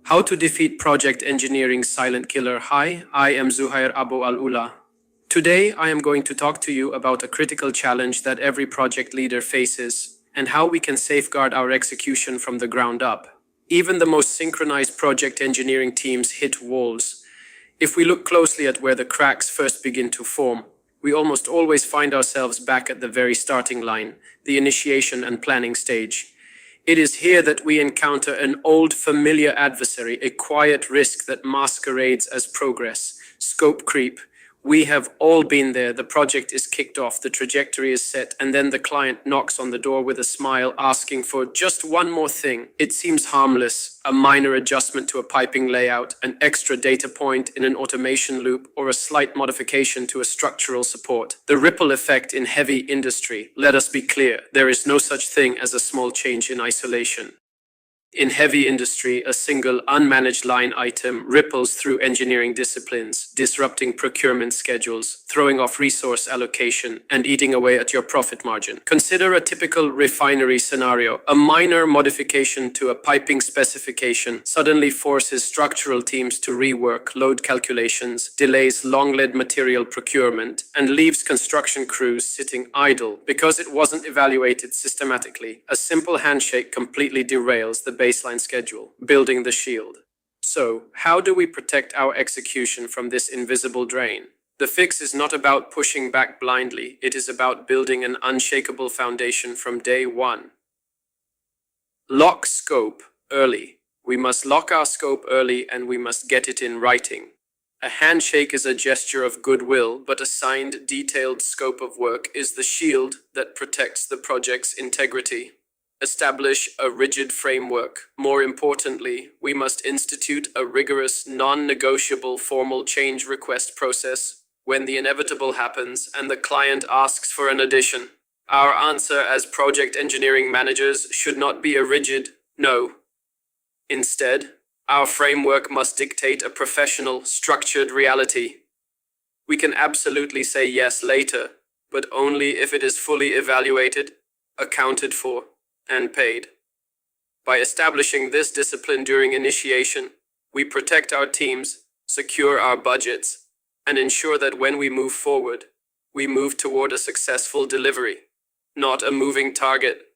How to defeat project engineering's silent killer. Hi, I am Zuhair Abu Al-Ula. Today, I am going to talk to you about a critical challenge that every project leader faces and how we can safeguard our execution from the ground up. Even the most synchronized project engineering teams hit walls. If we look closely at where the cracks first begin to form, we almost always find ourselves back at the very starting line, the initiation and planning stage. It is here that we encounter an old familiar adversary, a quiet risk that masquerades as progress, scope creep. We have all been there. The project is kicked off, the trajectory is set, and then the client knocks on the door with a smile asking for just one more thing. It seems harmless, a minor adjustment to a piping layout, an extra data point in an automation loop, or a slight modification to a structural support. The ripple effect in heavy industry. Let us be clear, there is no such thing as a small change in isolation. In heavy industry, a single unmanaged line item ripples through engineering disciplines, disrupting procurement schedules, throwing off resource allocation, and eating away at your profit margin. Consider a typical refinery scenario. A minor modification to a piping specification suddenly forces structural teams to rework load calculations, delays long-lead material procurement, and leaves construction crews sitting idle because it wasn't evaluated systematically. A simple handshake completely derails the baseline schedule, building the shield. So, how do we protect our execution from this invisible drain? The fix is not about pushing back blindly, it is about building an unshakable foundation from day one. Lock scope early. We must lock our scope early and we must get it in writing. A handshake is a gesture of goodwill, but a signed, detailed scope of work is the shield that protects the project's integrity. Establish a rigid framework. More importantly, we must institute a rigorous, non-negotiable formal change request process when the inevitable happens and the client asks for an addition. Our answer as project engineering managers should not be a rigid no. Instead, our framework must dictate a professional, structured reality. We can absolutely say yes later, but only if it is fully evaluated, accounted for, and paid. By establishing this discipline during initiation, we protect our teams, secure our budgets, and ensure that when we move forward, we move toward a successful delivery, not a moving target.